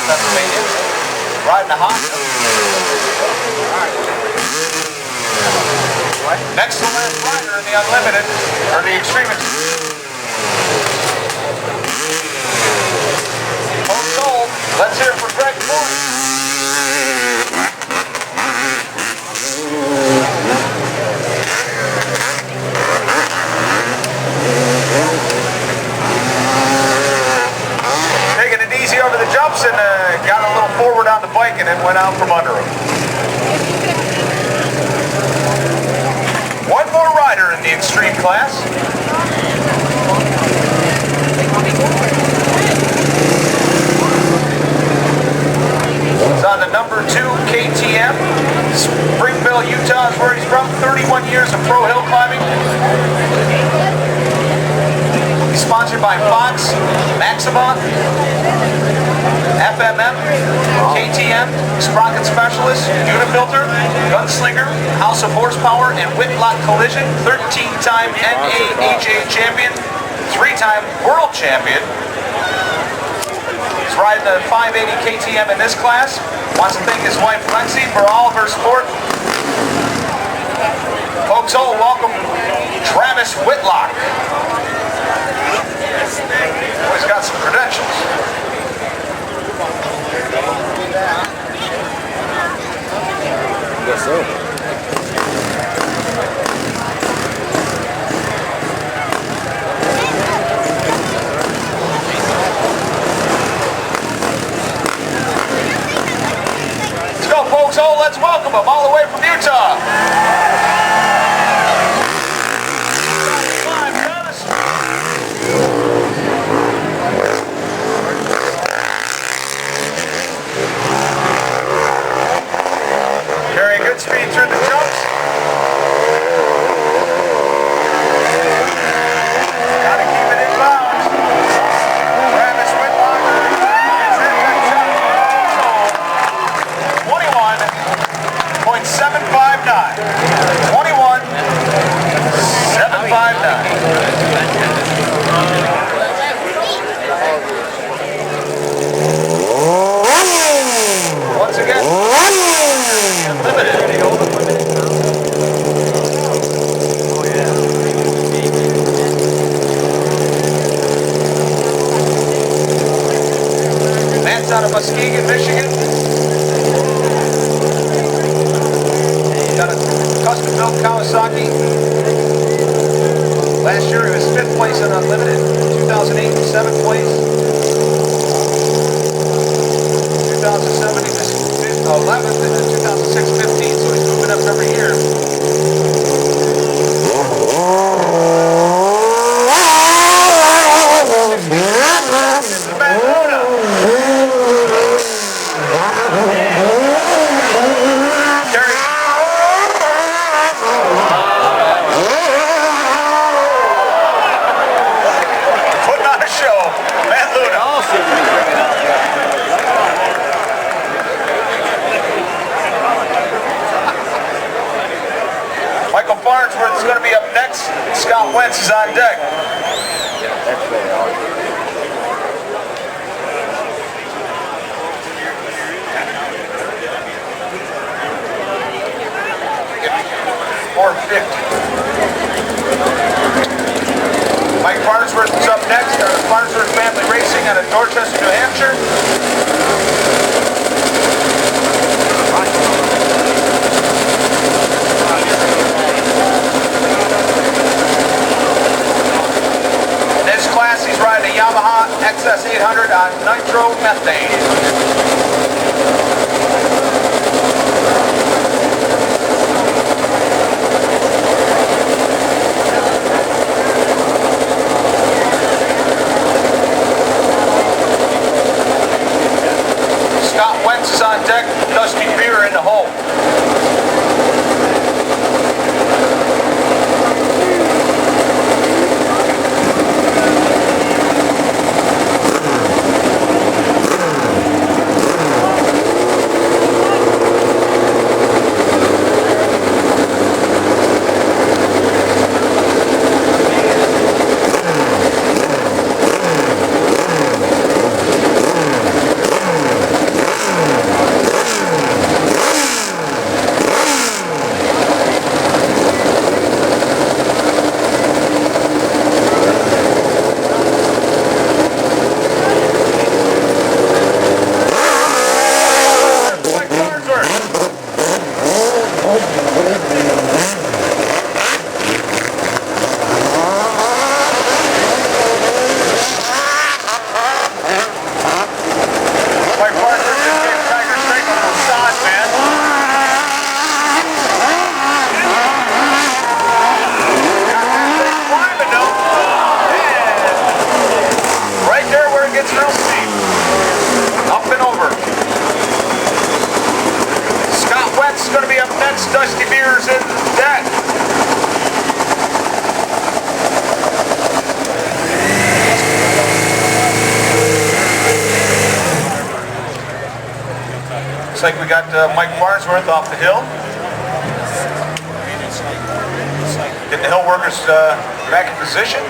Pennsylvania. Riding a Honda. Next to the last rider in the Unlimited, or the Extreme. Let's hear it for Greg Poags. Taking it easy over the jumps and got a little forward on the bike and then went out from under him. One more rider in the Extreme class. He's on the number 2 KTM. Springville, Utah is where he's from. 31 years of pro hill climbing. He's sponsored by Poags, Maxima, FMM, KTM, Sprocket Specialist, Unifilter, Gunslinger, House of Horsepower, and Whitlock Collision. 13-time NAAJ champion, 3-time world champion. He's riding the 580 KTM in this class. Wants to thank his wife Lexi for all of her support. Folks, welcome Travis Whitlock. Boy's got some credentials. Yes, sir. Let's welcome him all the way from Utah. Carrying good speed through the jumps. Gotta keep it in bounds. Travis Whitlock gets that shot. 21.759. 21.759. Once again, limited. Oh yeah. Man's out of Muskegon, Michigan. Got a custom-built Kawasaki. Last year he was 5th place in Unlimited. 2008, 7th place. 2007 he was 11th, and then 2006, 15th. So he's moving up every year. Barnesworth's going to be up next. Scott Wentz is on deck. Mike Farnsworth is up next. Farnsworth Family Racing out of Dorchester, New Hampshire. In this class, he's riding a Yamaha XS800 on nitromethane. Scott Wentz is on deck, Dusty Beer in the hole. Dusty Beers in deck. Looks like we got Mike Farnsworth off the hill. Getting the hill workers back in position.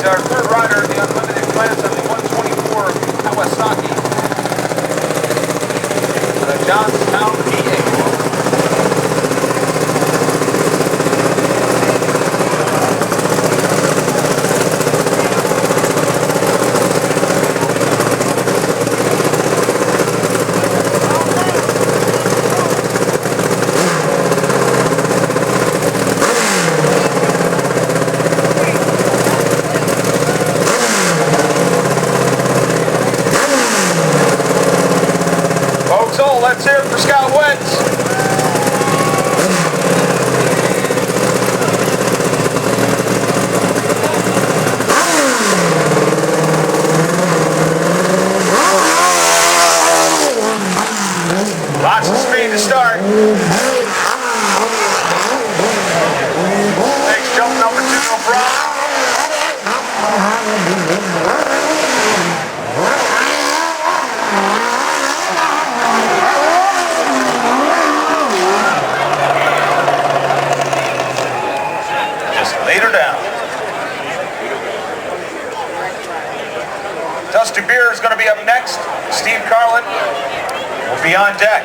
Our third rider in the unlimited class on the 124 Kawasaki, Johnstown, PA. So let's hear it for Scott Wentz. Lots of speed to start. Next jump number 2, no problem. Later down. Dusty Beer is going to be up next. Steve Carlin will be on deck.